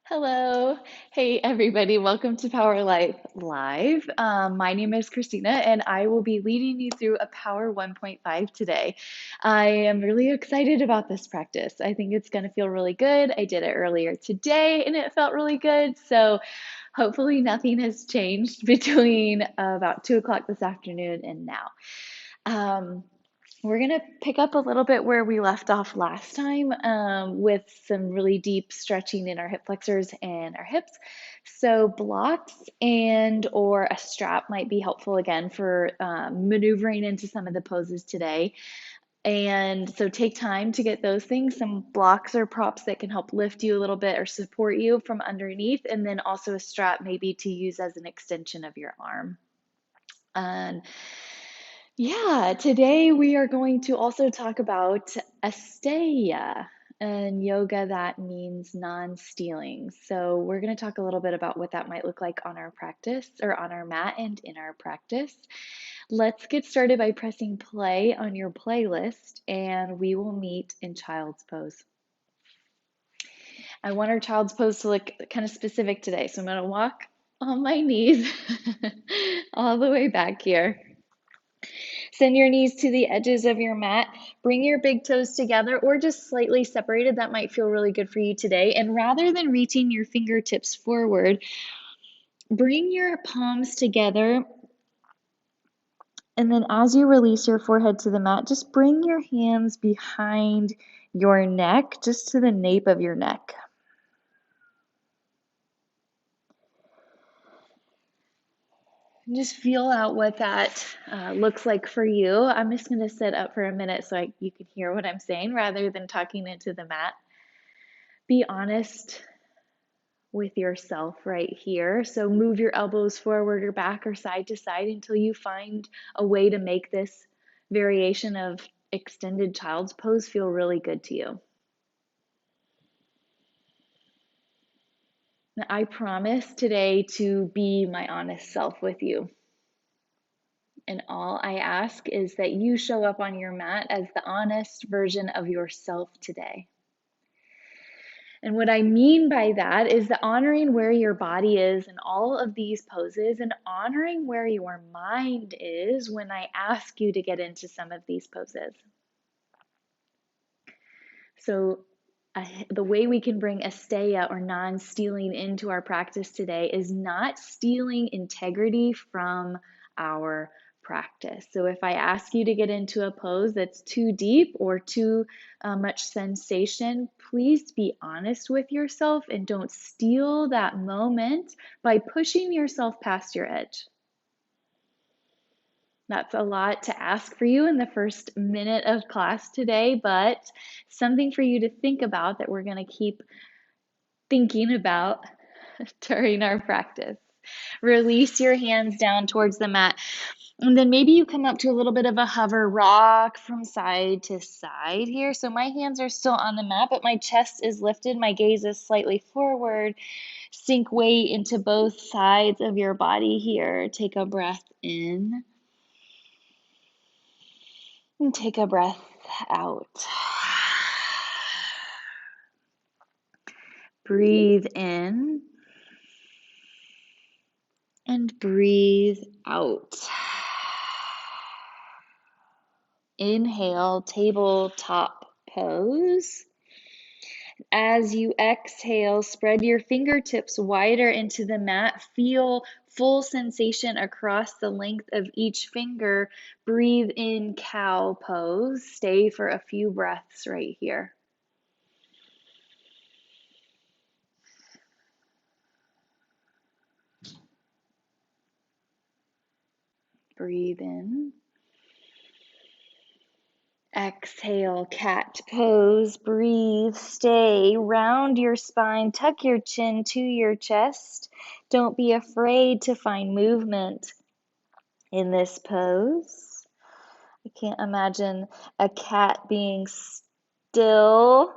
Hello. Hey, everybody. Welcome to Power Life Live. My name is Kristina, and I will be leading you through a Power 1.5 today. I am really excited about this practice. I think it's going to feel really good. I did it earlier today, and it felt really good. So hopefully nothing has changed between about 2 o'clock this afternoon and now. Um, we're going to pick up a little bit where we left off last time with some really deep stretching in our hip flexors and our hips. So blocks and or a strap might be helpful again for maneuvering into some of the poses today. And so take time to get those things, some blocks or props that can help lift you a little bit or support you from underneath, and then also a strap maybe to use as an extension of your arm. And yeah, today we are going to also talk about asteya. In yoga, that means non-stealing. So we're going to talk a little bit about what that might look like on our practice or on our mat and in our practice. Let's get started by pressing play on your playlist, and we will meet in child's pose. I want our child's pose to look kind of specific today. So I'm going to walk on my knees all the way back here. Send your knees to the edges of your mat. Bring your big toes together or just slightly separated. That might feel really good for you today. And rather than reaching your fingertips forward, bring your palms together. And then as you release your forehead to the mat, just bring your hands behind your neck, just to the nape of your neck. Just feel out what that looks like for you. I'm just going to sit up for a minute so you can hear what I'm saying rather than talking into the mat. Be honest with yourself right here. So move your elbows forward or back or side to side until you find a way to make this variation of extended child's pose feel really good to you. Now, I promise today to be my honest self with you. And all I ask is that you show up on your mat as the honest version of yourself today. And what I mean by that is the honoring where your body is in all of these poses and honoring where your mind is when I ask you to get into some of these poses. So the way we can bring asteya or non-stealing into our practice today is not stealing integrity from our practice. So if I ask you to get into a pose that's too deep or too much sensation, please be honest with yourself and don't steal that moment by pushing yourself past your edge. That's a lot to ask for you in the first minute of class today, but something for you to think about that we're going to keep thinking about during our practice. Release your hands down towards the mat. And then maybe you come up to a little bit of a hover rock from side to side here. So my hands are still on the mat, but my chest is lifted. My gaze is slightly forward. Sink weight into both sides of your body here. Take a breath in. And take a breath out. Breathe in. And breathe out. Inhale, tabletop pose. As you exhale, spread your fingertips wider into the mat. Feel full sensation across the length of each finger. Breathe in cow pose. Stay for a few breaths right here. Breathe in. Exhale, cat pose. Breathe, stay, round your spine, tuck your chin to your chest. Don't be afraid to find movement in this pose. I can't imagine a cat being still.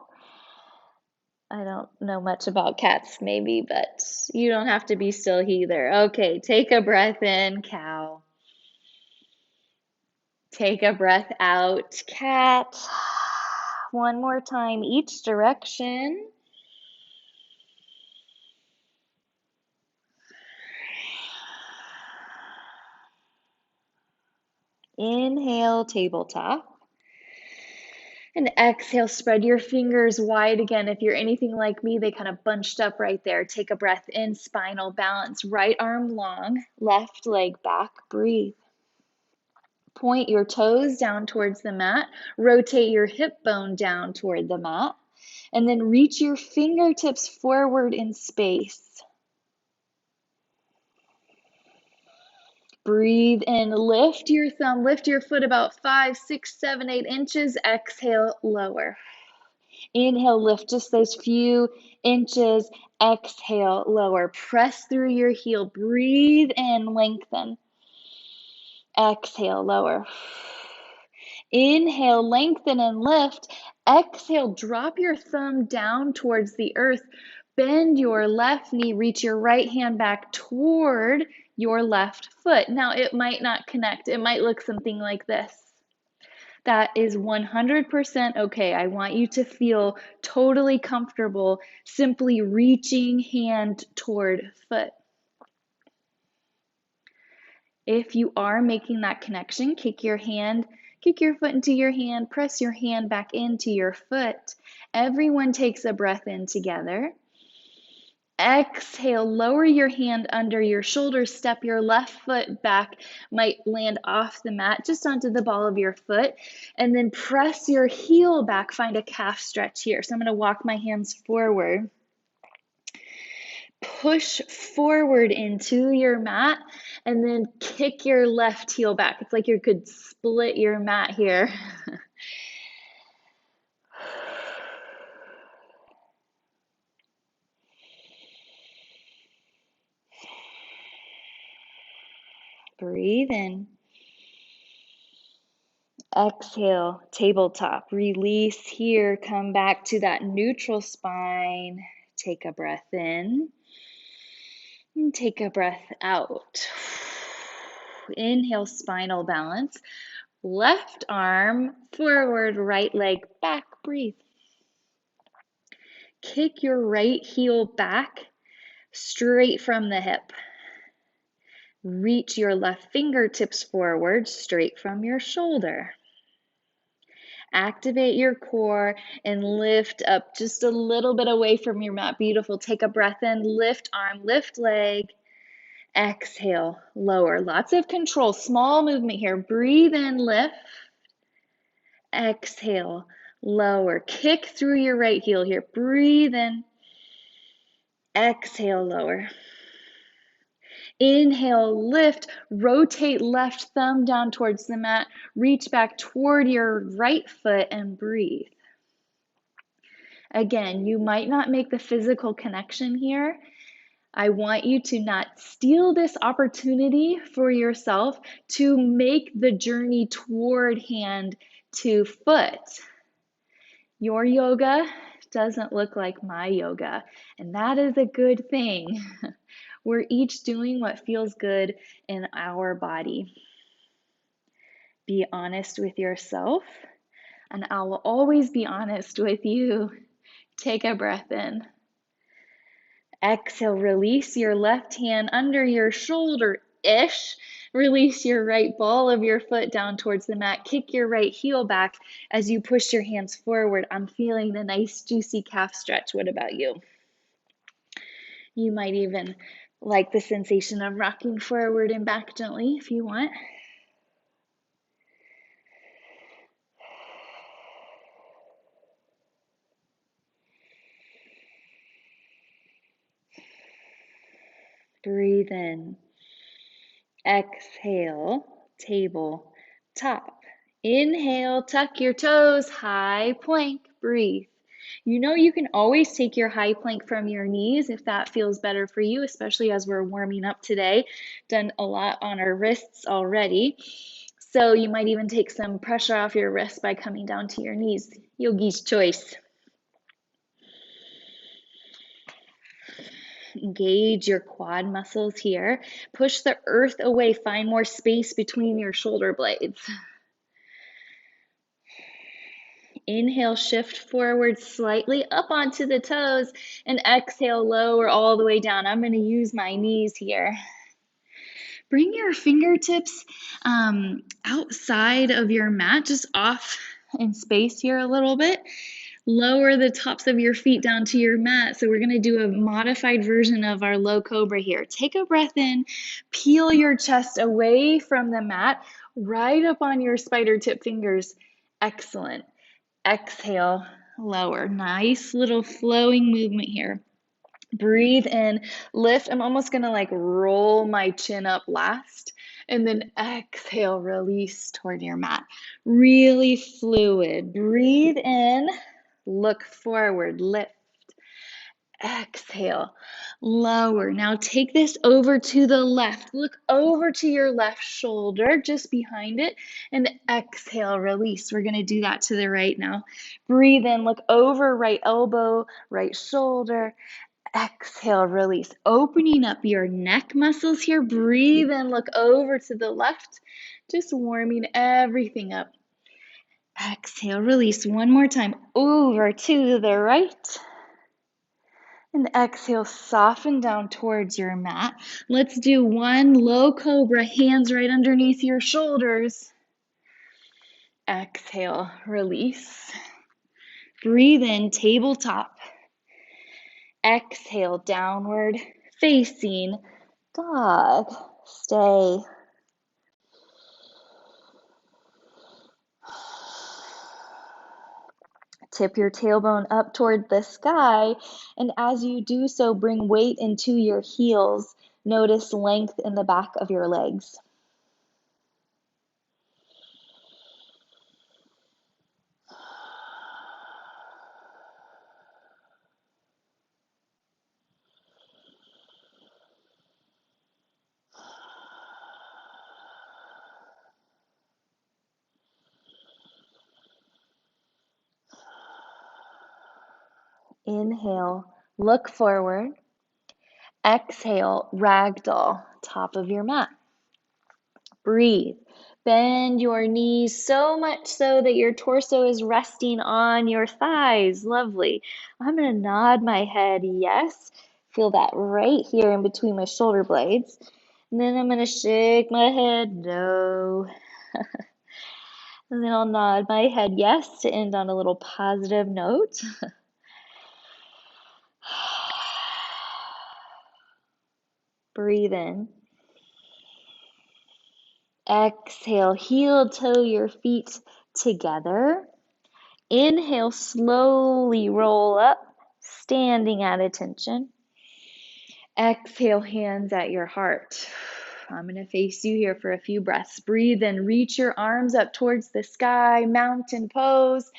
I don't know much about cats, maybe, but you don't have to be still either. Okay, take a breath in, cow. Take a breath out, cat. One more time, each direction. Inhale, tabletop. And exhale, spread your fingers wide again. If you're anything like me, they kind of bunched up right there. Take a breath in, spinal balance. Right arm long, left leg back, breathe. Point your toes down towards the mat. Rotate your hip bone down toward the mat. And then reach your fingertips forward in space. Breathe in, lift your thumb, lift your foot about 5, 6, 7, 8 inches. Exhale, lower. Inhale, lift just those few inches. Exhale, lower. Press through your heel. Breathe in, lengthen. Exhale, lower. Inhale, lengthen and lift. Exhale, drop your thumb down towards the earth. Bend your left knee, reach your right hand back toward your left foot. Now, it might not connect. It might look something like this. That is 100% okay. I want you to feel totally comfortable simply reaching hand toward foot. If you are making that connection, kick your foot into your hand, press your hand back into your foot. Everyone takes a breath in together. Exhale, lower your hand under your shoulder, step your left foot back, might land off the mat, just onto the ball of your foot, and then press your heel back, find a calf stretch here. So I'm gonna walk my hands forward. Push forward into your mat, and then kick your left heel back. It's like you could split your mat here. Breathe in. Exhale, tabletop. Release here. Come back to that neutral spine. Take a breath in. And take a breath out. Inhale, spinal balance. Left arm forward, right leg back. Breathe. Kick your right heel back straight from the hip. Reach your left fingertips forward straight from your shoulder. Activate your core and lift up just a little bit away from your mat. Beautiful. Take a breath in, lift arm, lift leg. Exhale, lower. Lots of control. Small movement here. Breathe in, lift. Exhale, lower. Kick through your right heel here. Breathe in. Exhale, lower. Inhale, lift, rotate left thumb down towards the mat, reach back toward your right foot and breathe. Again, you might not make the physical connection here. I want you to not steal this opportunity for yourself to make the journey toward hand to foot. Your yoga doesn't look like my yoga, and that is a good thing. We're each doing what feels good in our body. Be honest with yourself, and I will always be honest with you. Take a breath in. Exhale, release your left hand under your shoulder-ish. Release your right ball of your foot down towards the mat. Kick your right heel back as you push your hands forward. I'm feeling the nice, juicy calf stretch. What about you? You might even like the sensation of rocking forward and back gently if you want. Breathe in. Exhale, table top. Inhale, tuck your toes, high plank, breathe. You know you can always take your high plank from your knees if that feels better for you, especially as we're warming up today. Done a lot on our wrists already. So you might even take some pressure off your wrists by coming down to your knees. Yogi's choice. Engage your quad muscles here. Push the earth away. Find more space between your shoulder blades. Inhale, shift forward slightly up onto the toes, and exhale, lower all the way down. I'm going to use my knees here. Bring your fingertips outside of your mat, just off in space here a little bit. Lower the tops of your feet down to your mat. So we're going to do a modified version of our low cobra here. Take a breath in, peel your chest away from the mat, right up on your spider tip fingers. Excellent. Exhale, lower. Nice little flowing movement here. Breathe in, lift. I'm almost going to like roll my chin up last, and then exhale, release toward your mat. Really fluid. Breathe in, look forward, lift. Exhale, lower. Now take this over to the left. Look over to your left shoulder, just behind it, and exhale, release. We're going to do that to the right now. Breathe in, look over, right elbow, right shoulder. Exhale, release. Opening up your neck muscles here. Breathe in, look over to the left, just warming everything up. Exhale, release. One more time. Over to the right. And exhale, soften down towards your mat. Let's do one low cobra, hands right underneath your shoulders. Exhale, release. Breathe in, tabletop. Exhale, downward facing dog. Stay. Tip your tailbone up toward the sky, and as you do so, bring weight into your heels. Notice length in the back of your legs. Inhale, look forward. Exhale, ragdoll, top of your mat. Breathe. Bend your knees so much so that your torso is resting on your thighs. Lovely. I'm going to nod my head yes. Feel that right here in between my shoulder blades. And then I'm going to shake my head no. And then I'll nod my head yes to end on a little positive note. Breathe in. Exhale, heel toe your feet together. Inhale, slowly roll up, standing at attention. Exhale, hands at your heart. I'm going to face you here for a few breaths. Breathe in, reach your arms up towards the sky, mountain pose.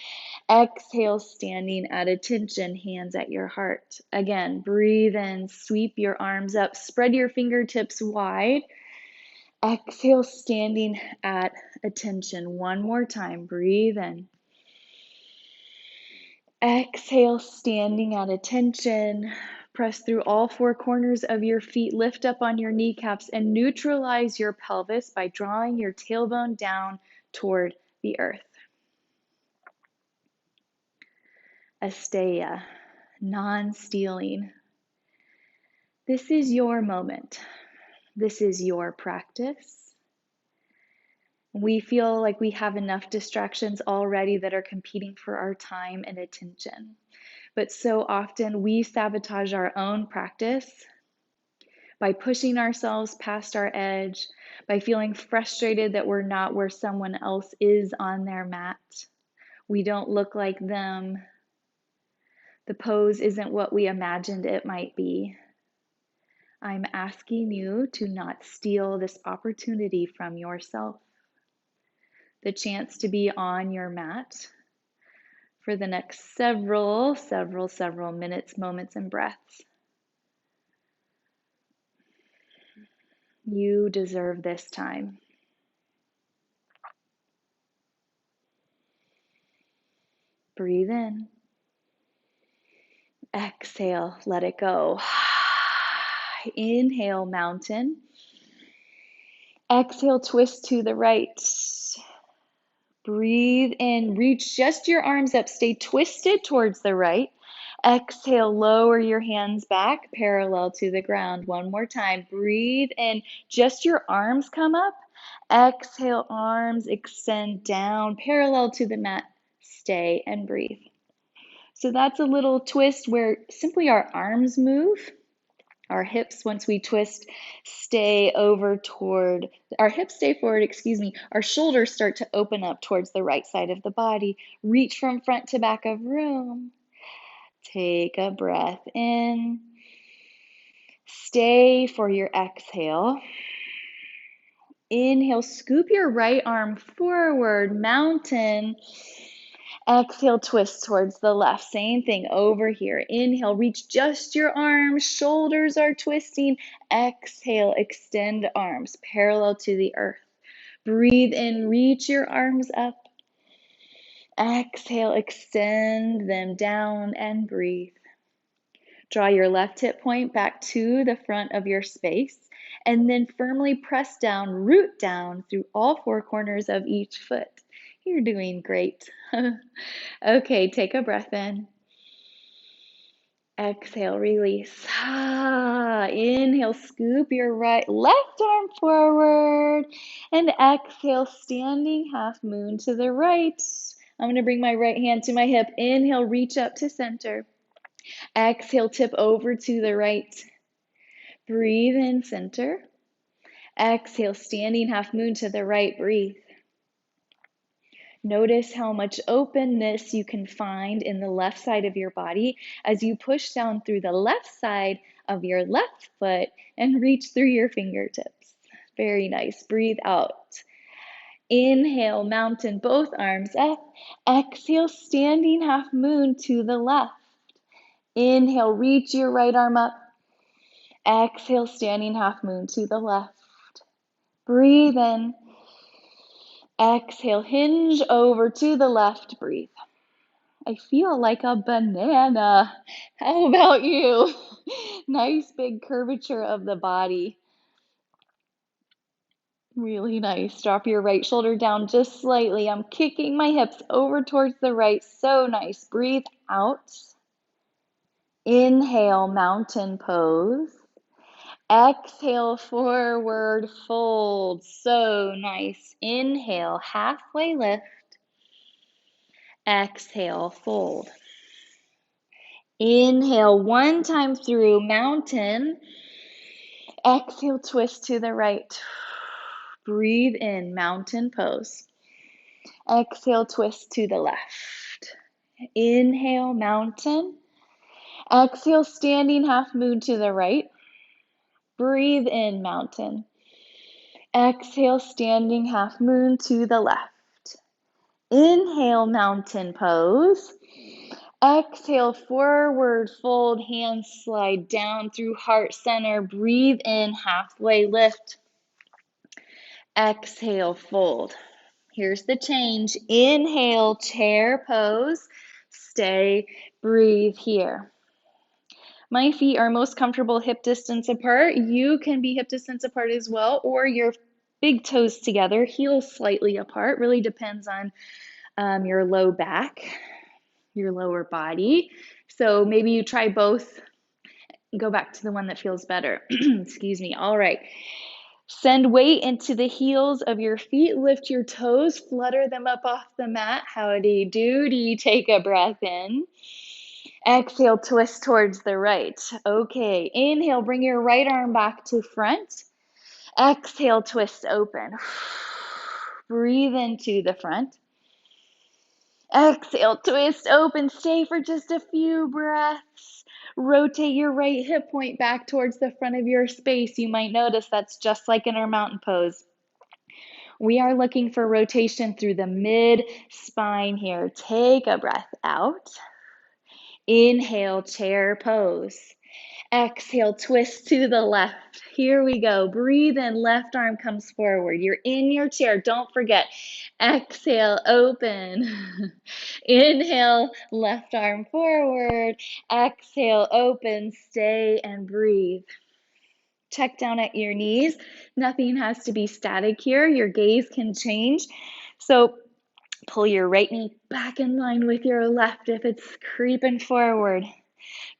Exhale, standing at attention, hands at your heart. Again, breathe in, sweep your arms up, spread your fingertips wide. Exhale, standing at attention. One more time, breathe in. Exhale, standing at attention. Press through all four corners of your feet, lift up on your kneecaps, and neutralize your pelvis by drawing your tailbone down toward the earth. Asteya, non-stealing. This is your moment. This is your practice. We feel like we have enough distractions already that are competing for our time and attention. But so often we sabotage our own practice by pushing ourselves past our edge, by feeling frustrated that we're not where someone else is on their mat. We don't look like them. The pose isn't what we imagined it might be. I'm asking you to not steal this opportunity from yourself. The chance to be on your mat for the next several minutes, moments, and breaths. You deserve this time. Breathe in. Exhale, let it go. Inhale, mountain. Exhale, twist to the right. Breathe in, reach just your arms up, stay twisted towards the right. Exhale, lower your hands back, parallel to the ground. One more time. Breathe in. Just your arms come up. Exhale, arms extend down, parallel to the mat. Stay and breathe. So that's a little twist where simply our arms move. Our hips, once we twist, stay over toward, our hips stay forward, our shoulders start to open up towards the right side of the body. Reach from front to back of room. Take a breath in. Stay for your exhale. Inhale, scoop your right arm forward, mountain. Exhale, twist towards the left. Same thing over here. Inhale, reach just your arms. Shoulders are twisting. Exhale, extend arms parallel to the earth. Breathe in, reach your arms up. Exhale, extend them down and breathe. Draw your left hip point back to the front of your space and then firmly press down, root down through all four corners of each foot. You're doing great. Okay, take a breath in. Exhale, release. Inhale, scoop your left arm forward. And exhale, standing half moon to the right. I'm going to bring my right hand to my hip. Inhale, reach up to center. Exhale, tip over to the right. Breathe in, center. Exhale, standing half moon to the right. Breathe. Notice how much openness you can find in the left side of your body as you push down through the left side of your left foot and reach through your fingertips. Very nice. Breathe out. Inhale, mountain, both arms up. Exhale, standing half moon to the left. Inhale, reach your right arm up. Exhale, standing half moon to the left. Breathe in. Exhale, hinge over to the left. Breathe. I feel like a banana. How about you? Nice big curvature of the body. Really nice. Drop your right shoulder down just slightly. I'm kicking my hips over towards the right. So nice. Breathe out. Inhale, mountain pose. Exhale, forward fold. So nice. Inhale, halfway lift. Exhale, fold. Inhale, one time through, mountain. Exhale, twist to the right. Breathe in, mountain pose. Exhale, twist to the left. Inhale, mountain. Exhale, standing half moon to the right. Breathe in, mountain. Exhale, standing half moon to the left. Inhale, mountain pose. Exhale, forward fold, hands slide down through heart center. Breathe in, halfway lift. Exhale, fold. Here's the change. Inhale, chair pose. Stay, breathe here. My feet are most comfortable hip distance apart. You can be hip distance apart as well, or your big toes together, heels slightly apart. Really depends on your low back, your lower body. So maybe you try both. Go back to the one that feels better. Excuse me. All right. Send weight into the heels of your feet. Lift your toes. Flutter them up off the mat. Howdy doody. Take a breath in. Exhale, twist towards the right. Okay. Inhale, bring your right arm back to front. Exhale, twist open. Breathe into the front. Exhale, twist open. Stay for just a few breaths. Rotate your right hip point back towards the front of your space. You might notice that's just like in our mountain pose. We are looking for rotation through the mid-spine here. Take a breath out. Inhale, chair pose. Exhale, twist to the left. Here we go. Breathe in, left arm comes forward. You're in your chair. Don't forget. Exhale, open. Inhale, left arm forward. Exhale, open. Stay and breathe. Check down at your knees. Nothing has to be static here. Your gaze can change. So pull your right knee back in line with your left if it's creeping forward.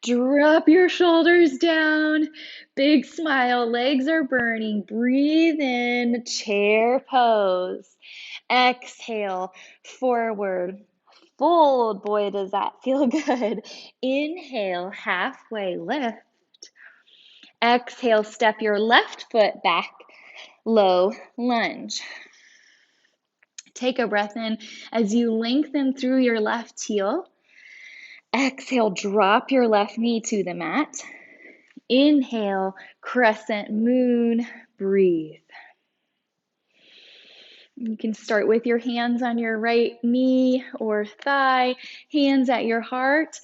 Drop your shoulders down. Big smile. Legs are burning. Breathe in. Chair pose. Exhale. Forward. Fold. Boy, does that feel good. Inhale. Halfway lift. Exhale. Step your left foot back. Low lunge. Take a breath in as you lengthen through your left heel. Exhale, drop your left knee to the mat. Inhale, crescent moon, breathe. You can start with your hands on your right knee or thigh, hands at your heart,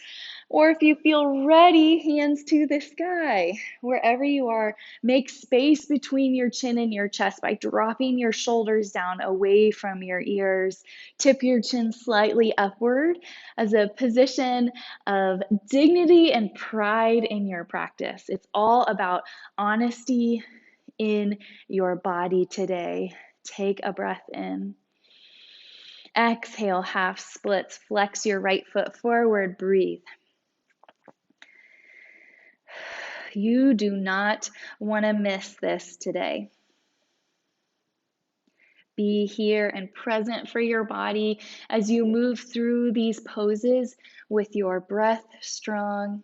or if you feel ready, hands to the sky. Wherever you are, make space between your chin and your chest by dropping your shoulders down away from your ears. Tip your chin slightly upward as a position of dignity and pride in your practice. It's all about honesty in your body today. Take a breath in. Exhale, half splits. Flex your right foot forward. Breathe. You do not want to miss this today. Be here and present for your body as you move through these poses with your breath strong.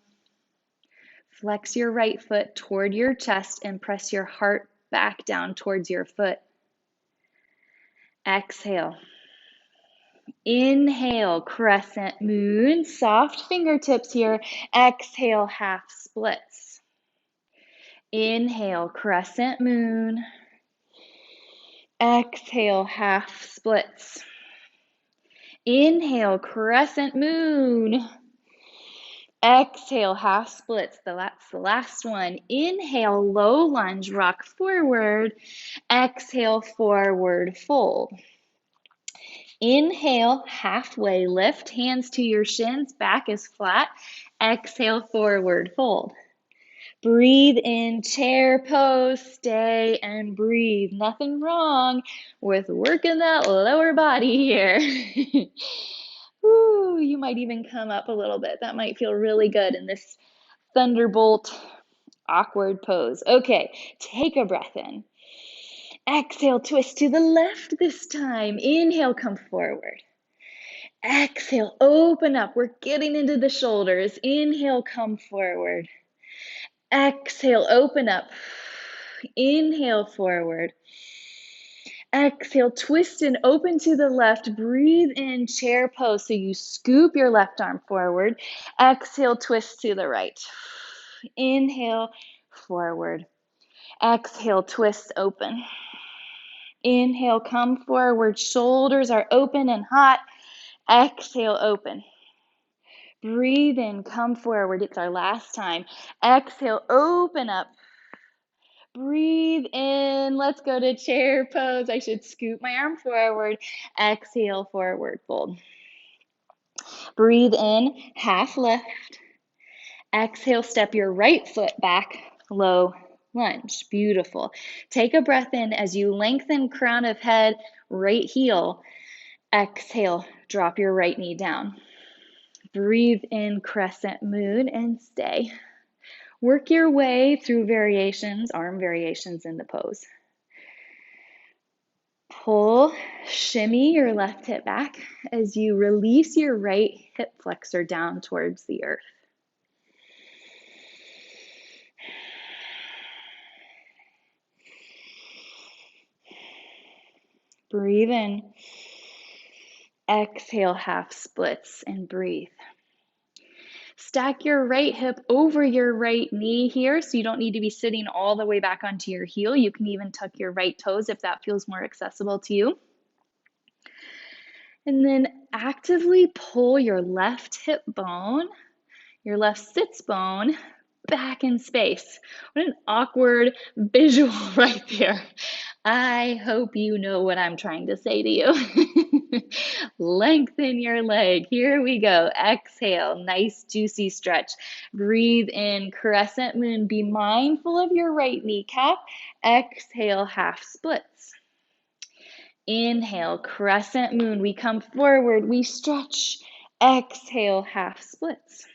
Flex your right foot toward your chest and press your heart back down towards your foot. Exhale. Inhale, crescent moon, soft fingertips here. Exhale, half splits. Inhale, crescent moon. Exhale, half splits. Inhale, crescent moon. Exhale, half splits. That's the last one. Inhale, low lunge, rock forward. Exhale, forward fold. Inhale, halfway lift, hands to your shins, back is flat. Exhale, forward fold. Breathe in, chair pose, stay and breathe. Nothing wrong with working that lower body here. Ooh, you might even come up a little bit. That might feel really good in this thunderbolt awkward pose. Okay, take a breath in. Exhale, twist to the left this time. Inhale, come forward. Exhale, open up. We're getting into the shoulders. Inhale, come forward. Exhale, open up. Inhale, forward. Exhale, twist and open to the left. Breathe in, chair pose. So you scoop your left arm forward. Exhale, twist to the right. Inhale, forward. Exhale, twist, open. Inhale, come forward. Shoulders are open and hot. Exhale, open. Breathe in, come forward. It's our last time. Exhale, open up. Breathe in. Let's go to chair pose. I should scoop my arm forward. Exhale, forward fold. Breathe in, half lift. Exhale, step your right foot back, low lunge. Beautiful. Take a breath in as you lengthen crown of head, right heel. Exhale, drop your right knee down. Breathe in, crescent moon, and stay. Work your way through variations, arm variations in the pose. Pull, shimmy your left hip back as you release your right hip flexor down towards the earth. Breathe in. Exhale, half splits, and breathe. Stack your right hip over your right knee here, so you don't need to be sitting all the way back onto your heel. You can even tuck your right toes if that feels more accessible to you. And then actively pull your left hip bone, your left sits bone, back in space. What an awkward visual right there. I hope you know what I'm trying to say to you. Lengthen your leg. Here we go. Exhale. Nice juicy stretch. Breathe in, crescent moon. Be mindful of your right kneecap. Exhale, half splits. Inhale, crescent moon. We come forward. We stretch. Exhale, half splits.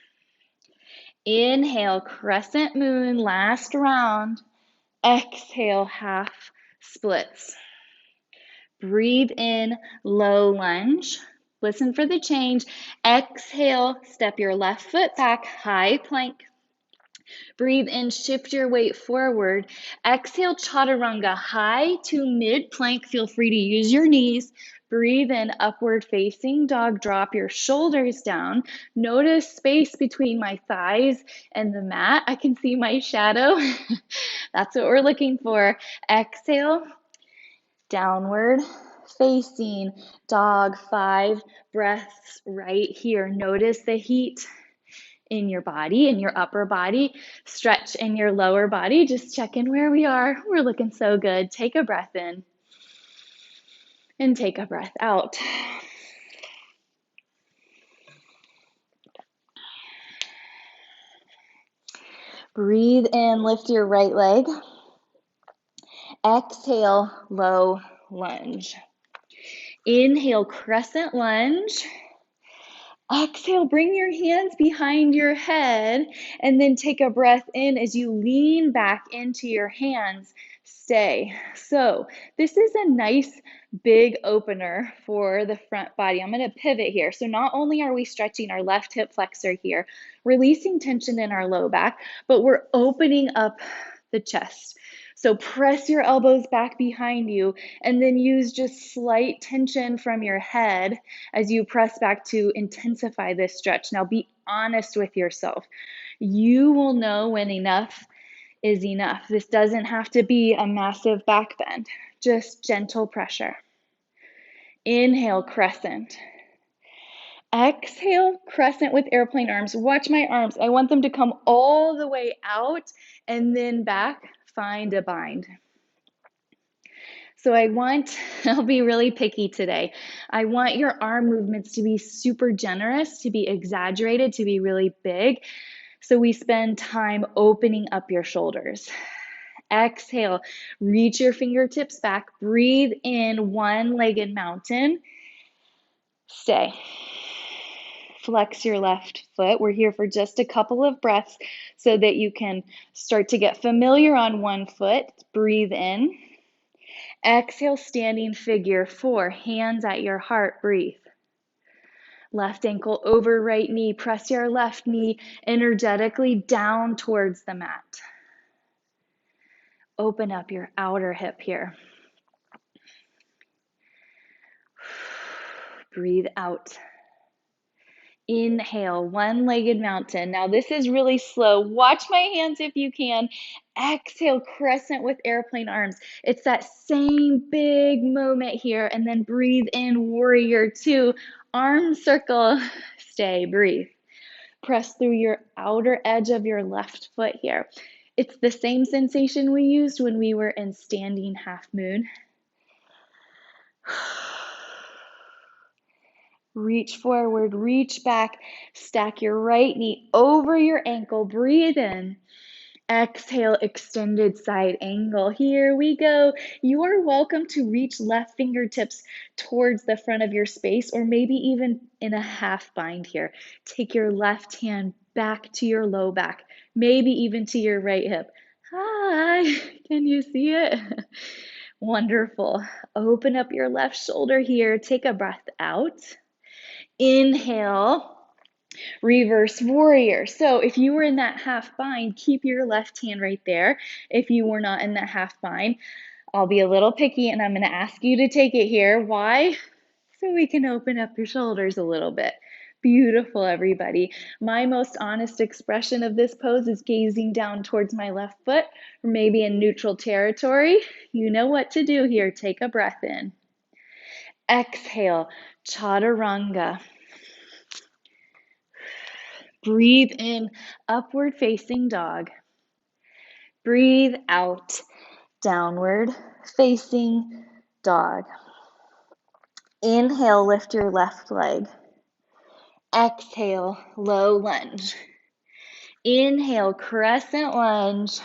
Inhale, crescent moon, last round. Exhale, half splits. Breathe in, low lunge. Listen for the change. Exhale, step your left foot back, high plank. Breathe in, shift your weight forward. Exhale, chaturanga, high to mid plank. Feel free to use your knees. Breathe in, upward facing dog. Drop your shoulders down. Notice space between my thighs and the mat. I can see my shadow. That's what we're looking for. Exhale, downward facing dog. 5 breaths right here. Notice the heat in your body, in your upper body. Stretch in your lower body. Just check in where we are. We're looking so good. Take a breath in and take a breath out. Breathe in, lift your right leg. Exhale, low lunge. Inhale, crescent lunge. Exhale, bring your hands behind your head and then take a breath in as you lean back into your hands. Stay. So this is a nice big opener for the front body. I'm going to pivot here. So not only are we stretching our left hip flexor here, releasing tension in our low back, but we're opening up the chest. So press your elbows back behind you and then use just slight tension from your head as you press back to intensify this stretch. Now be honest with yourself. You will know when enough is enough. This doesn't have to be a massive back bend, just gentle pressure. Inhale, crescent. Exhale, crescent with airplane arms. Watch my arms. I want them to come all the way out and then back. Find a bind. So I'll be really picky today. I want your arm movements to be super generous, to be exaggerated, to be really big. So we spend time opening up your shoulders. Exhale, reach your fingertips back. Breathe in, one-legged mountain. Stay. Flex your left foot. We're here for just a couple of breaths so that you can start to get familiar on one foot. Breathe in. Exhale, standing figure 4, hands at your heart, breathe. Left ankle over right knee, press your left knee energetically down towards the mat. Open up your outer hip here. Breathe out. Inhale, one-legged mountain. Now this is really slow. Watch my hands if you can. Exhale, crescent with airplane arms. It's that same big moment here. And then breathe in, warrior 2. Arm circle. Stay, breathe. Press through your outer edge of your left foot here. It's the same sensation we used when we were in standing half moon. Reach forward, reach back, stack your right knee over your ankle, breathe in. Exhale, extended side angle. Here we go. You are welcome to reach left fingertips towards the front of your space, or maybe even in a half bind here. Take your left hand back to your low back, maybe even to your right hip. Hi, can you see it? Wonderful. Open up your left shoulder here. Take a breath out. Inhale, reverse warrior. So if you were in that half bind, keep your left hand right there. If you were not in that half bind, I'll be a little picky and I'm going to ask you to take it here. Why? So we can open up your shoulders a little bit. Beautiful, everybody. My most honest expression of this pose is gazing down towards my left foot, or maybe in neutral territory. You know what to do here. Take a breath in. Exhale, chaturanga. Breathe in, upward facing dog. Breathe out, downward facing dog. Inhale, lift your left leg. Exhale, low lunge. Inhale, crescent lunge.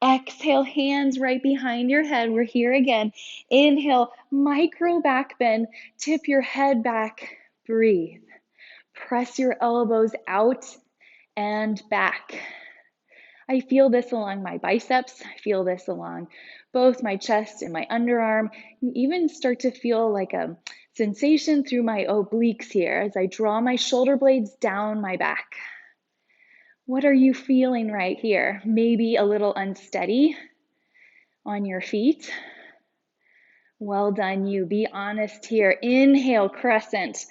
Exhale, hands right behind your head. We're here again. Inhale, micro back bend. Tip your head back. Breathe. Press your elbows out and back. I feel this along my biceps. I feel this along both my chest and my underarm. You even start to feel like a sensation through my obliques here as I draw my shoulder blades down my back. What are you feeling right here? Maybe a little unsteady on your feet. Well done, you. Be honest here. Inhale, crescent.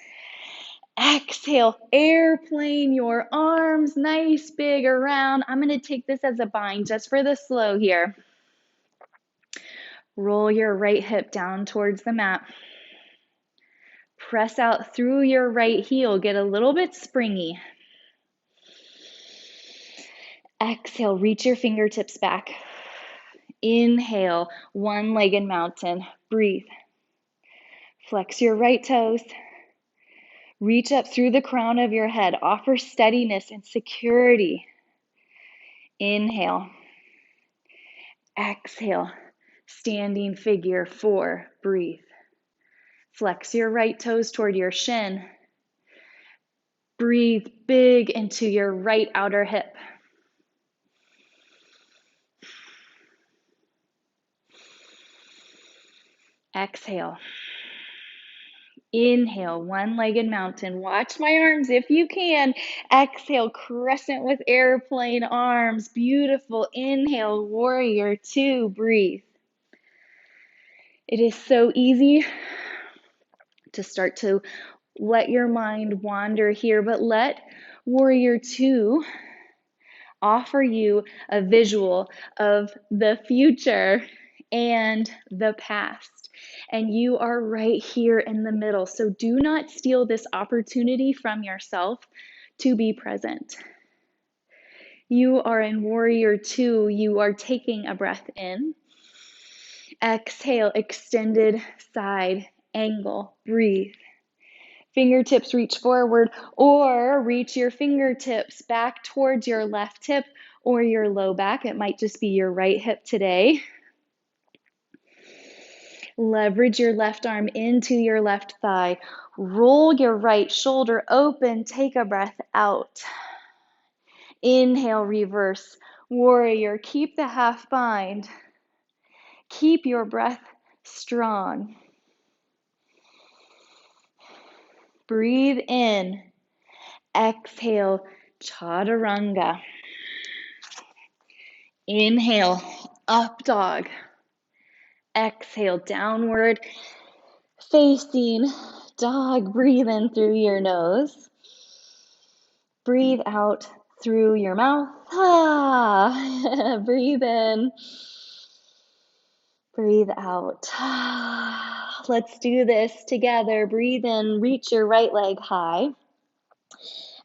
Exhale, airplane your arms nice, big around. I'm going to take this as a bind just for the slow here. Roll your right hip down towards the mat. Press out through your right heel. Get a little bit springy. Exhale, reach your fingertips back. Inhale, one-legged mountain. Breathe. Flex your right toes. Reach up through the crown of your head. Offer steadiness and security. Inhale. Exhale. Standing figure 4. Breathe. Flex your right toes toward your shin. Breathe big into your right outer hip. Exhale. Inhale, one-legged mountain. Watch my arms if you can. Exhale, crescent with airplane arms. Beautiful. Inhale, warrior 2. Breathe. It is so easy to start to let your mind wander here, but let warrior 2 offer you a visual of the future and the past. And you are right here in the middle. So do not steal this opportunity from yourself to be present. You are in warrior 2. You are taking a breath in. Exhale, extended side angle. Breathe. Fingertips reach forward or reach your fingertips back towards your left hip or your low back. It might just be your right hip today. Leverage your left arm into your left thigh. Roll your right shoulder open. Take a breath out. Inhale, reverse warrior. Keep the half bind. Keep your breath strong. Breathe in. Exhale, chaturanga. Inhale, up dog. Exhale, downward facing dog. Breathe in through your nose. Breathe out through your mouth. Ah. Breathe in. Breathe out. Let's do this together. Breathe in, reach your right leg high.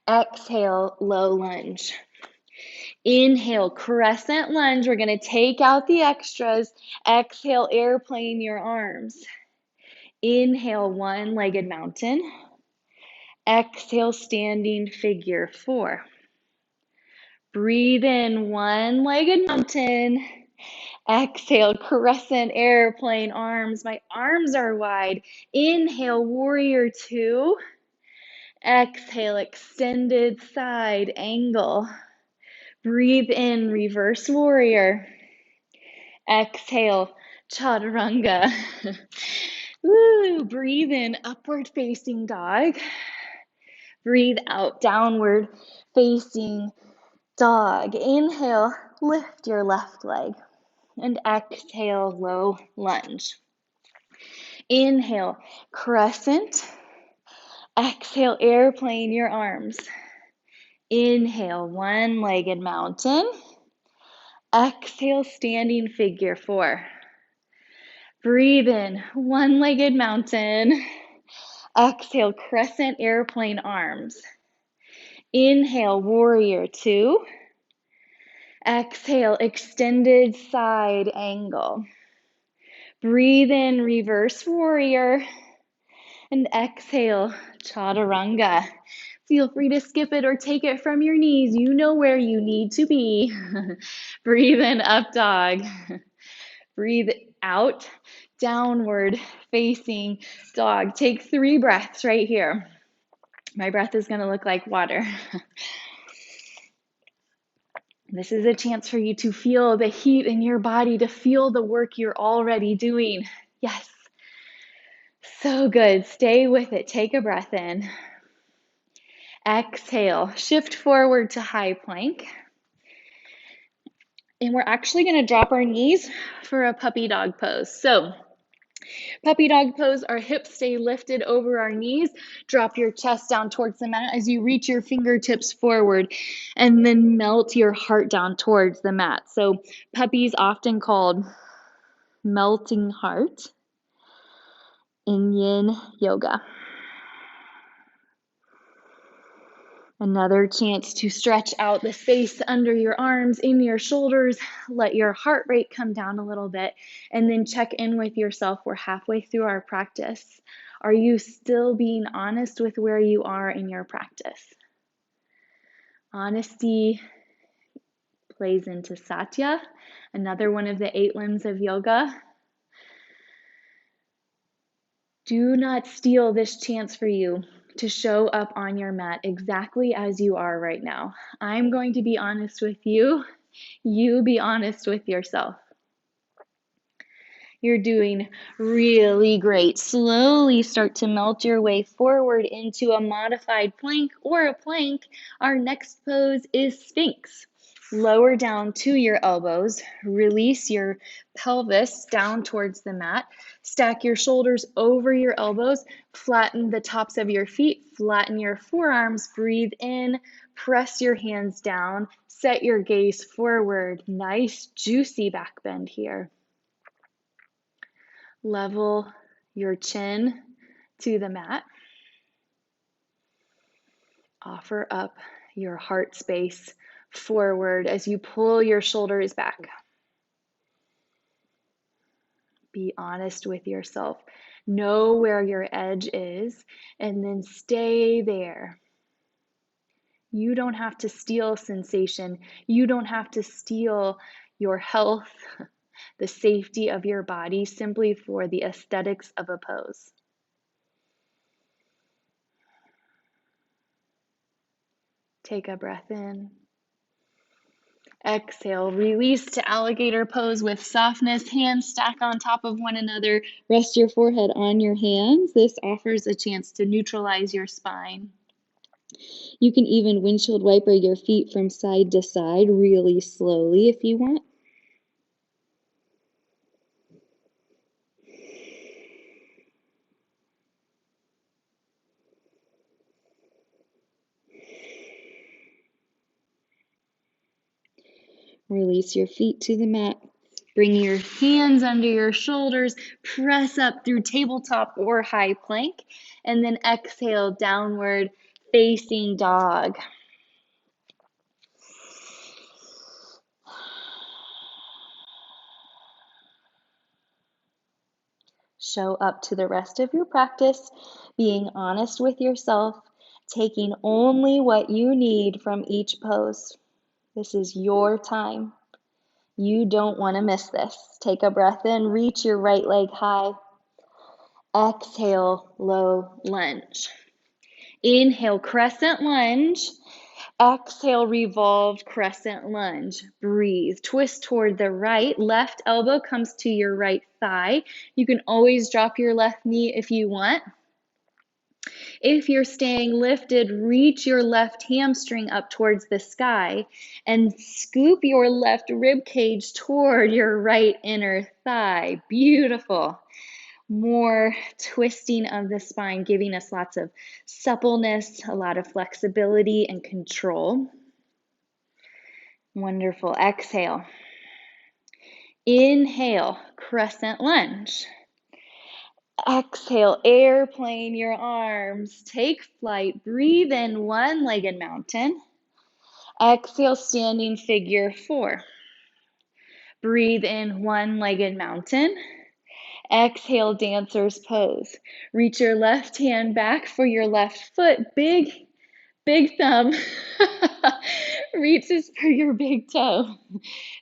Exhale, low lunge. Inhale, crescent lunge. We're going to take out the extras. Exhale, airplane your arms. Inhale, one-legged mountain. Exhale, standing figure 4. Breathe in, one-legged mountain. Exhale, crescent airplane arms. My arms are wide. Inhale, warrior 2. Exhale, extended side angle. Breathe in, reverse warrior. Exhale, chaturanga. Woo, breathe in, upward facing dog. Breathe out, downward facing dog. Inhale, lift your left leg. And exhale, low lunge. Inhale, crescent. Exhale, airplane your arms. Inhale, one-legged mountain. Exhale, standing figure 4. Breathe in, one-legged mountain. Exhale, crescent airplane arms. Inhale, warrior 2. Exhale, extended side angle. Breathe in, reverse warrior. And exhale, chaturanga. Feel free to skip it or take it from your knees. You know where you need to be. Breathe in, up dog. Breathe out, downward facing dog. Take 3 breaths right here. My breath is going to look like water. This is a chance for you to feel the heat in your body, to feel the work you're already doing. Yes. So good. Stay with it. Take a breath in. Exhale. Shift forward to high plank. And we're actually going to drop our knees for a puppy dog pose. So puppy dog pose, our hips stay lifted over our knees. Drop your chest down towards the mat as you reach your fingertips forward, and then melt your heart down towards the mat. So puppy is often called melting heart in yin yoga. Another chance to stretch out the space under your arms, in your shoulders. Let your heart rate come down a little bit, and then check in with yourself. We're halfway through our practice. Are you still being honest with where you are in your practice? Honesty plays into Satya, another one of the 8 limbs of yoga. Do not steal this chance for you to show up on your mat exactly as you are right now. I'm going to be honest with you. You be honest with yourself. You're doing really great. Slowly start to melt your way forward into a modified plank or a plank. Our next pose is Sphinx. Lower down to your elbows. Release your pelvis down towards the mat. Stack your shoulders over your elbows. Flatten the tops of your feet. Flatten your forearms. Breathe in. Press your hands down. Set your gaze forward. Nice, juicy back bend here. Level your chin to the mat. Offer up your heart space forward as you pull your shoulders back. Be honest with yourself. Know where your edge is, and then stay there. You don't have to steal sensation. You don't have to steal your health, the safety of your body, simply for the aesthetics of a pose. Take a breath in. Exhale, release to alligator pose with softness. Hands stack on top of one another. Rest your forehead on your hands. This offers a chance to neutralize your spine. You can even windshield wiper your feet from side to side really slowly if you want. Release your feet to the mat. Bring your hands under your shoulders. Press up through tabletop or high plank. And then exhale, downward facing dog. Show up to the rest of your practice, being honest with yourself, taking only what you need from each pose. This is your time. You don't want to miss this. Take a breath in, reach your right leg high. Exhale, low lunge. Inhale, crescent lunge. Exhale, revolved crescent lunge. Breathe. Twist toward the right. Left elbow comes to your right thigh. You can always drop your left knee if you want. If you're staying lifted, reach your left hamstring up towards the sky and scoop your left rib cage toward your right inner thigh. Beautiful. More twisting of the spine, giving us lots of suppleness, a lot of flexibility and control. Wonderful. Exhale. Inhale, crescent lunge. Exhale, airplane your arms. Take flight. Breathe in, one-legged mountain. Exhale, standing figure 4. Breathe in, one-legged mountain. Exhale, dancer's pose. Reach your left hand back for your left foot. Big thumb reaches for your big toe.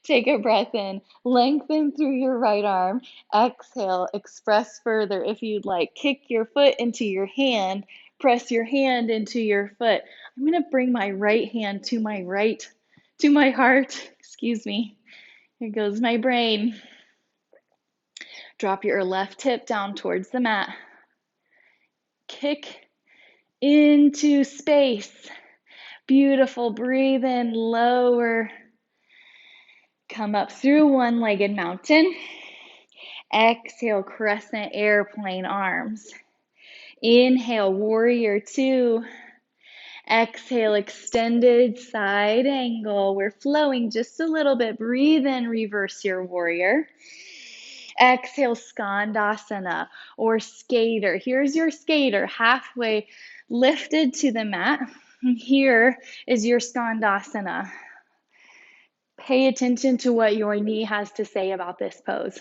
Take a breath in. Lengthen through your right arm. Exhale, express further if you'd like. Kick your foot into your hand. Press your hand into your foot. I'm going to bring my right hand to my right to my heart. Excuse me. Here goes my brain. Drop your left hip down towards the mat. Kick into space. Beautiful. Breathe in, lower. Come up through one-legged mountain. Exhale, crescent airplane arms. Inhale, warrior two. Exhale, extended side angle. We're flowing just a little bit. Breathe in, reverse your warrior. Exhale, Skandasana or skater. Here's your skater, halfway lifted to the mat. Here is your Skandasana. Pay attention to what your knee has to say about this pose.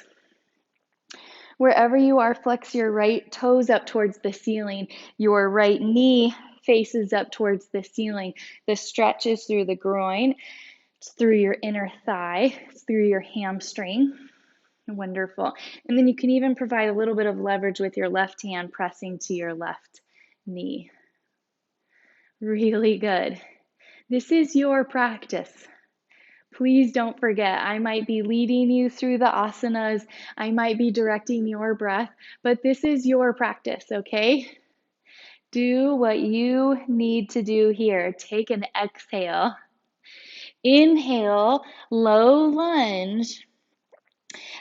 Wherever you are, flex your right toes up towards the ceiling. Your right knee faces up towards the ceiling. The stretch is through the groin, it's through your inner thigh, it's through your hamstring. Wonderful. And then you can even provide a little bit of leverage with your left hand pressing to your left knee. Really good. This is your practice. Please don't forget, I might be leading you through the asanas. I might be directing your breath, but this is your practice, okay? Do what you need to do here. Take an exhale. Inhale, low lunge.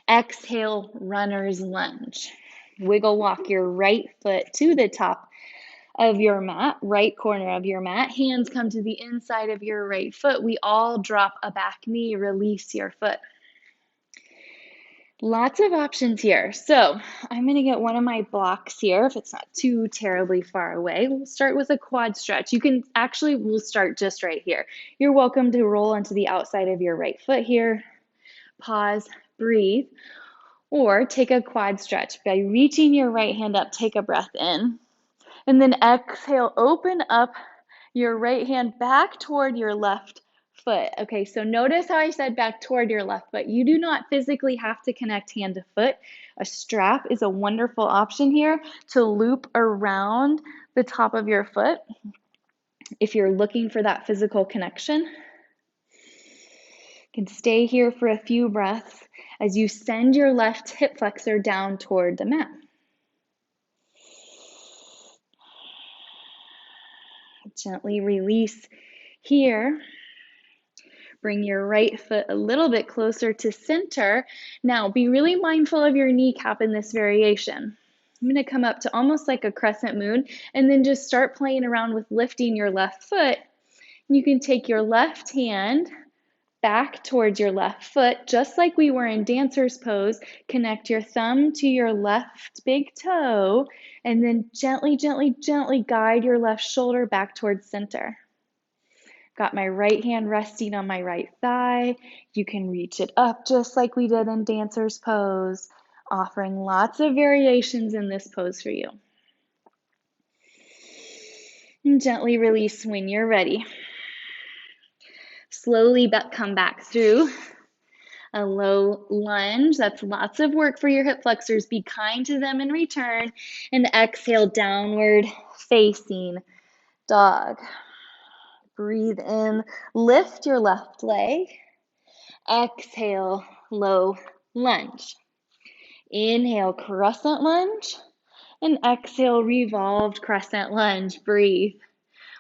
Exhale, runner's lunge. Wiggle walk your right foot to the top of your mat, right corner of your mat. Hands come to the inside of your right foot. We all drop a back knee, release your foot. Lots of options here. So I'm going to get one of my blocks here if it's not too terribly far away. We'll start with a quad stretch. We'll start just right here. You're welcome to roll onto the outside of your right foot here. Pause, breathe, or take a quad stretch. By reaching your right hand up, take a breath in. And then exhale, open up your right hand back toward your left foot. Okay, so notice how I said back toward your left foot. You do not physically have to connect hand to foot. A strap is a wonderful option here to loop around the top of your foot if you're looking for that physical connection. You can stay here for a few breaths as you send your left hip flexor down toward the mat. Gently release here. Bring your right foot a little bit closer to center. Now, be really mindful of your kneecap in this variation. I'm going to come up to almost like a crescent moon and then just start playing around with lifting your left foot. You can take your left hand back towards your left foot, just like we were in dancer's pose. Connect your thumb to your left big toe, and then gently, gently, gently guide your left shoulder back towards center. Got my right hand resting on my right thigh. You can reach it up just like we did in dancer's pose, offering lots of variations in this pose for you. And gently release when you're ready. Slowly come back through a low lunge. That's lots of work for your hip flexors. Be kind to them in return. And exhale, downward facing dog. Breathe in, lift your left leg. Exhale, low lunge. Inhale, crescent lunge. And exhale, revolved crescent lunge. Breathe.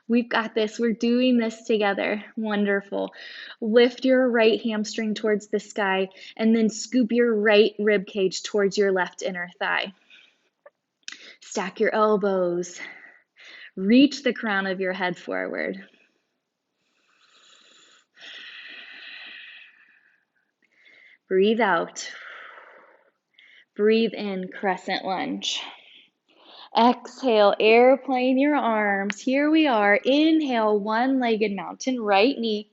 We've got this. We're doing this together. Wonderful. Lift your right hamstring towards the sky and then scoop your right rib cage towards your left inner thigh. Stack your elbows. Reach the crown of your head forward. Breathe out. Breathe in, crescent lunge. Exhale, airplane your arms. Here we are. Inhale, one-legged mountain, right knee.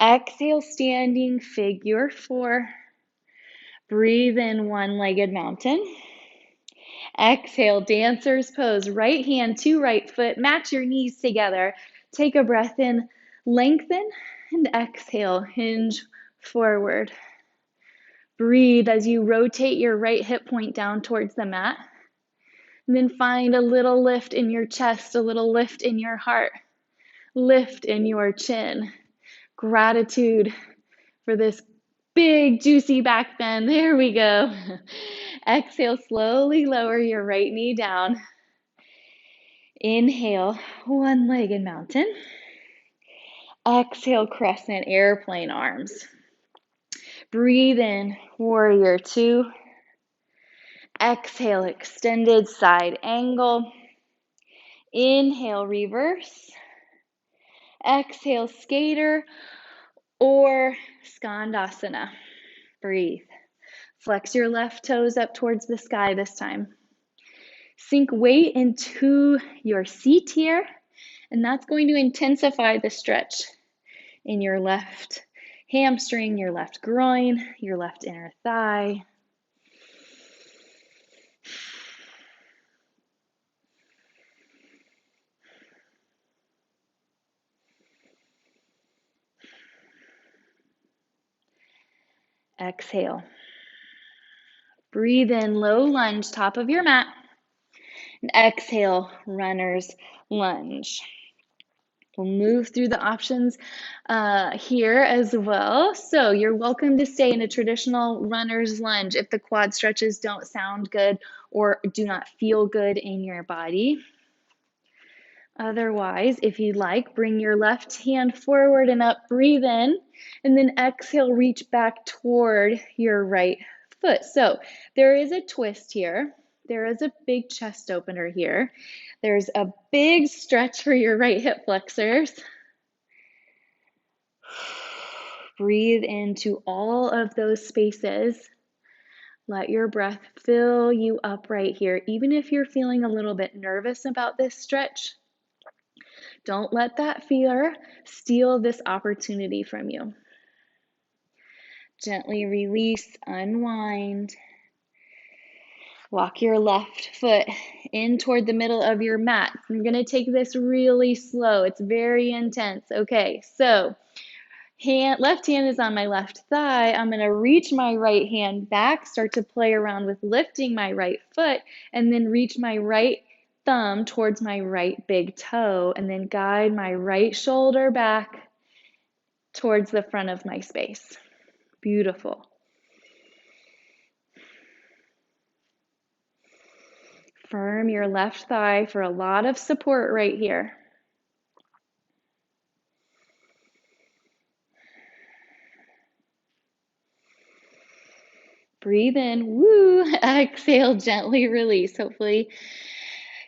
Exhale, standing figure four. Breathe in, one-legged mountain. Exhale, dancer's pose. Right hand to right foot. Match your knees together. Take a breath in, lengthen, and exhale, hinge forward. Breathe as you rotate your right hip point down towards the mat. And then find a little lift in your chest, a little lift in your heart, lift in your chin. Gratitude for this big, juicy back bend. There we go. Exhale, slowly lower your right knee down. Inhale, one-legged mountain. Exhale, crescent airplane arms. Breathe in, warrior two. Exhale, extended side angle. Inhale, reverse. Exhale, skater or Skandasana. Breathe. Flex your left toes up towards the sky this time. Sink weight into your seat here, and that's going to intensify the stretch in your left hamstring, your left groin, your left inner thigh. Exhale. Breathe in, low lunge, top of your mat. And exhale, runner's lunge. We'll move through the options here as well. So you're welcome to stay in a traditional runner's lunge if the quad stretches don't sound good or do not feel good in your body. Otherwise, if you'd like, bring your left hand forward and up, breathe in, and then exhale, reach back toward your right foot. So there is a twist here. There is a big chest opener here. There's a big stretch for your right hip flexors. Breathe into all of those spaces. Let your breath fill you up right here. Even if you're feeling a little bit nervous about this stretch, don't let that fear steal this opportunity from you. Gently release, unwind. Walk your left foot in toward the middle of your mat. I'm going to take this really slow. It's very intense. Okay, so left hand is on my left thigh. I'm going to reach my right hand back, start to play around with lifting my right foot, and then reach my right thumb towards my right big toe, and then guide my right shoulder back towards the front of my space. Beautiful. Firm your left thigh for a lot of support right here. Breathe in, woo, exhale, gently release. Hopefully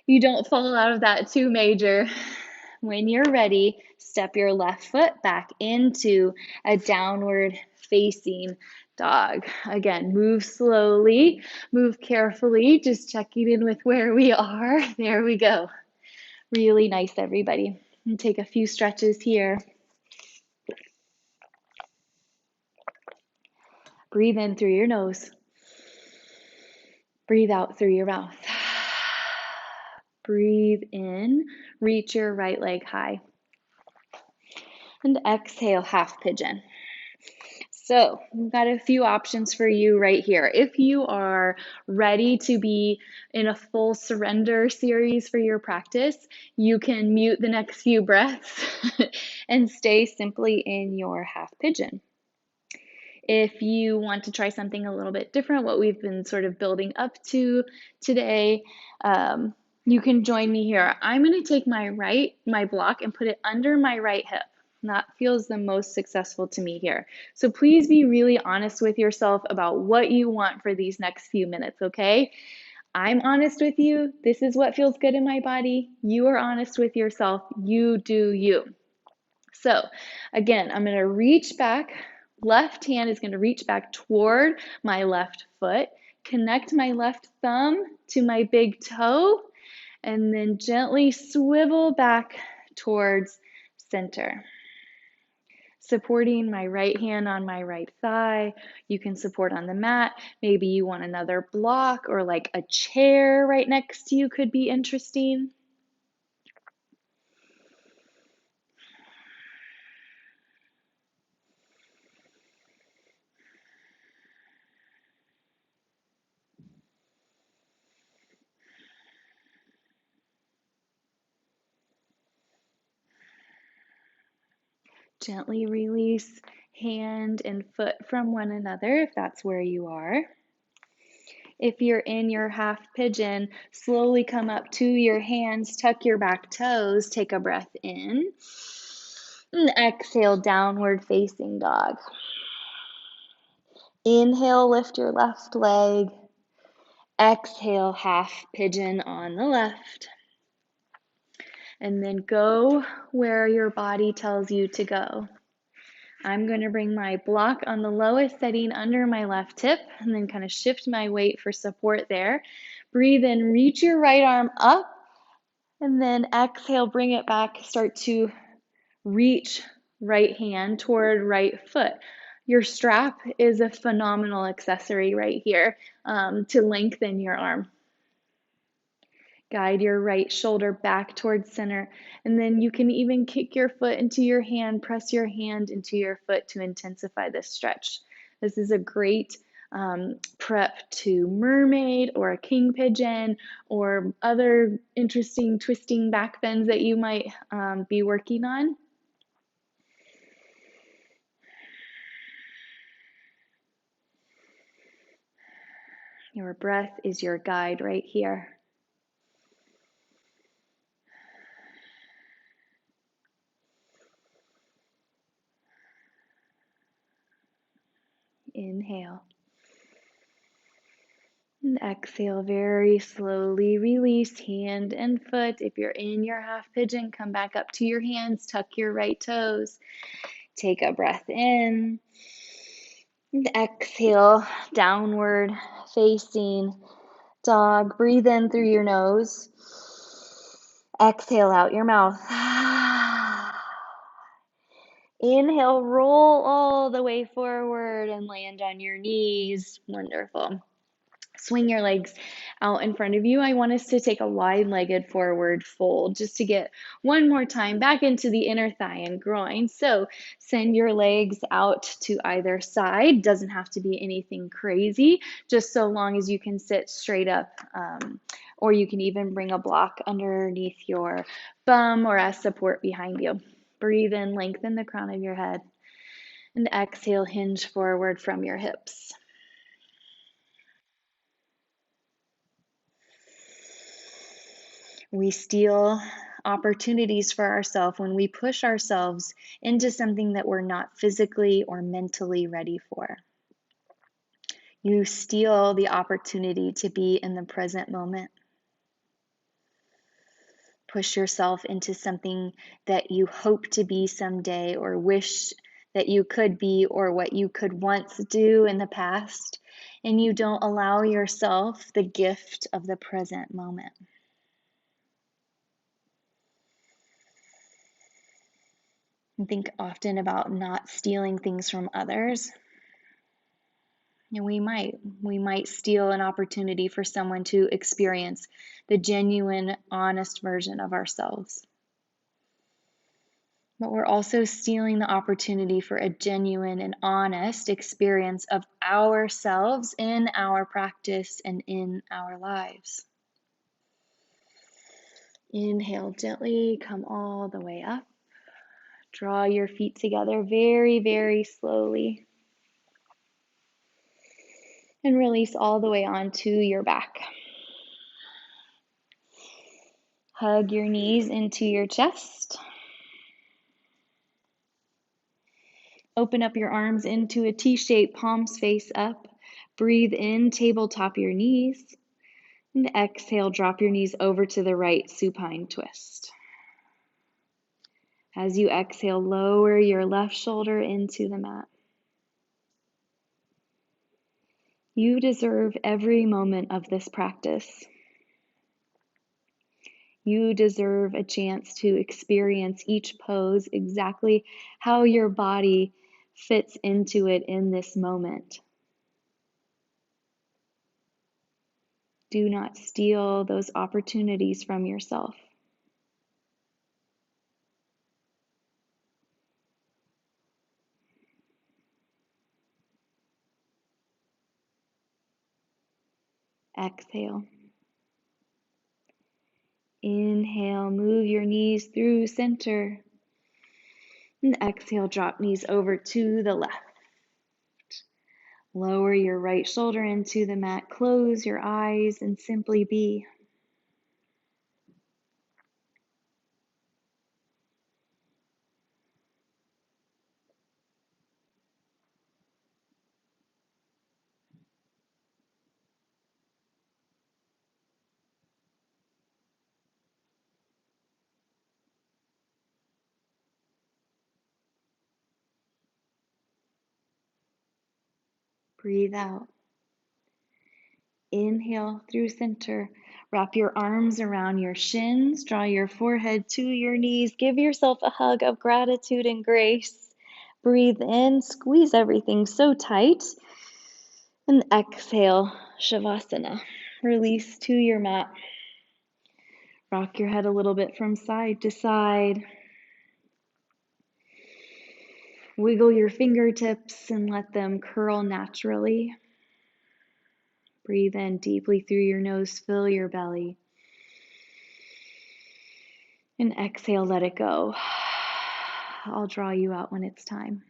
you don't fall out of that too major. When you're ready, step your left foot back into a downward facing dog. Again, move slowly, move carefully, just checking in with where we are. There we go. Really nice, everybody. And take a few stretches here. Breathe in through your nose. Breathe out through your mouth. Breathe in, reach your right leg high. And exhale, half pigeon. So we've got a few options for you right here. If you are ready to be in a full surrender series for your practice, you can mute the next few breaths and stay simply in your half pigeon. If you want to try something a little bit different, what we've been sort of building up to today, you can join me here. I'm going to take my block and put it under my right hip. That feels the most successful to me here. So please be really honest with yourself about what you want for these next few minutes, okay? I'm honest with you. This is what feels good in my body. You are honest with yourself. You do you. So again, I'm going to reach back. Left hand is going to reach back toward my left foot. Connect my left thumb to my big toe, and then gently swivel back towards center. Supporting my right hand on my right thigh. You can support on the mat. Maybe you want another block or like a chair right next to you could be interesting. Gently release hand and foot from one another if that's where you are. If you're in your half pigeon, slowly come up to your hands, tuck your back toes, take a breath in, and exhale, downward facing dog. Inhale, lift your left leg. Exhale, half pigeon on the left. And then go where your body tells you to go. I'm going to bring my block on the lowest setting under my left hip and then kind of shift my weight for support there. Breathe in, reach your right arm up, and then exhale, bring it back. Start to reach right hand toward right foot. Your strap is a phenomenal accessory right here to lengthen your arm. Guide your right shoulder back towards center, and then you can even kick your foot into your hand, press your hand into your foot to intensify this stretch. This is a great prep to mermaid or a king pigeon or other interesting twisting back bends that you might be working on. Your breath is your guide right here. Inhale. And exhale very slowly. Release hand and foot. If you're in your half pigeon, come back up to your hands. Tuck your right toes. Take a breath in. And exhale, downward facing dog. Breathe in through your nose. Exhale out your mouth. Inhale, roll all the way forward and land on your knees. Wonderful. Swing your legs out in front of you. I want us to take a wide-legged forward fold just to get one more time back into the inner thigh and groin. So send your legs out to either side. Doesn't have to be anything crazy, just so long as you can sit straight up, or you can even bring a block underneath your bum or as support behind you. Breathe in, lengthen the crown of your head, and exhale, hinge forward from your hips. We steal opportunities for ourselves when we push ourselves into something that we're not physically or mentally ready for. You steal the opportunity to be in the present moment. Push yourself into something that you hope to be someday or wish that you could be or what you could once do in the past, and you don't allow yourself the gift of the present moment. I think often about not stealing things from others. And we might steal an opportunity for someone to experience the genuine, honest version of ourselves. But we're also stealing the opportunity for a genuine and honest experience of ourselves in our practice and in our lives. Inhale gently, come all the way up. Draw your feet together very, very slowly. And release all the way onto your back. Hug your knees into your chest. Open up your arms into a T-shape, palms face up. Breathe in, tabletop your knees. And exhale, drop your knees over to the right, supine twist. As you exhale, lower your left shoulder into the mat. You deserve every moment of this practice. You deserve a chance to experience each pose exactly how your body fits into it in this moment. Do not steal those opportunities from yourself. Exhale. Inhale, move your knees through center. And exhale, drop knees over to the left. Lower your right shoulder into the mat. Close your eyes and simply be. Breathe out. Inhale through center. Wrap your arms around your shins. Draw your forehead to your knees. Give yourself a hug of gratitude and grace. Breathe in. Squeeze everything so tight. And exhale, Shavasana. Release to your mat. Rock your head a little bit from side to side. Wiggle your fingertips and let them curl naturally. Breathe in deeply through your nose, fill your belly. And exhale, let it go. I'll draw you out when it's time.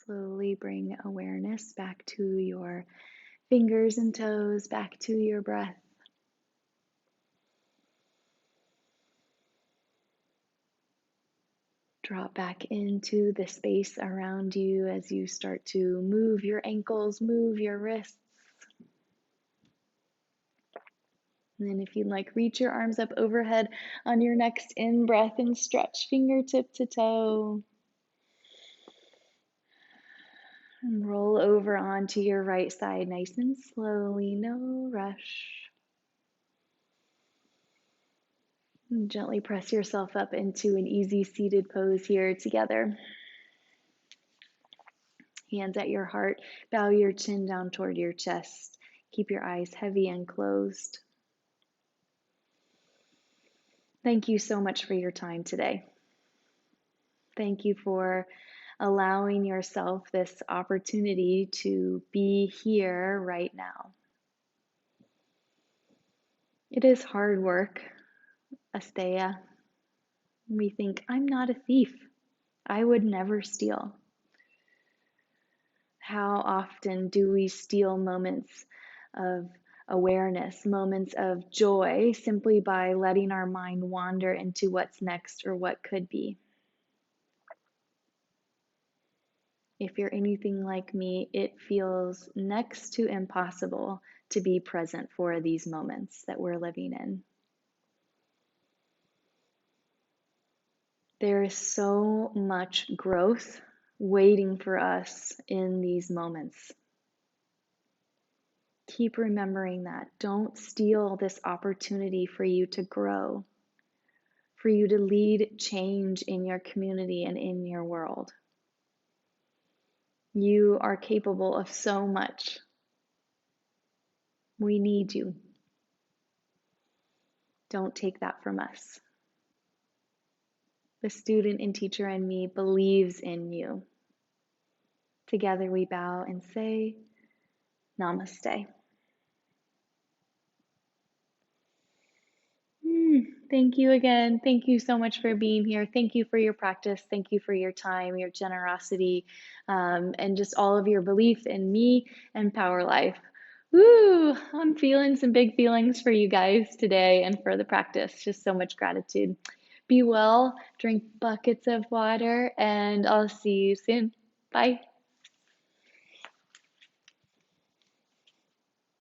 Slowly bring awareness back to your fingers and toes, back to your breath. Drop back into the space around you as you start to move your ankles, move your wrists. And then if you'd like, reach your arms up overhead on your next in-breath and stretch fingertip to toe. And roll over onto your right side nice and slowly, no rush. And gently press yourself up into an easy seated pose here together. Hands at your heart, bow your chin down toward your chest. Keep your eyes heavy and closed. Thank you so much for your time today. Thank you for allowing yourself this opportunity to be here right now. It is hard work, Asteya. We think, I'm not a thief. I would never steal. How often do we steal moments of awareness, moments of joy, simply by letting our mind wander into what's next or what could be? If you're anything like me, it feels next to impossible to be present for these moments that we're living in. There is so much growth waiting for us in these moments. Keep remembering that. Don't steal this opportunity for you to grow, for you to lead change in your community and in your world. You are capable of so much. We need you. Don't take that from us. The student and teacher in me believes in you. Together we bow and say, Namaste. Thank you again. Thank you so much for being here. Thank you for your practice. Thank you for your time, your generosity, and just all of your belief in me and Power Life. Woo! I'm feeling some big feelings for you guys today and for the practice. Just so much gratitude. Be well, drink buckets of water, and I'll see you soon. Bye.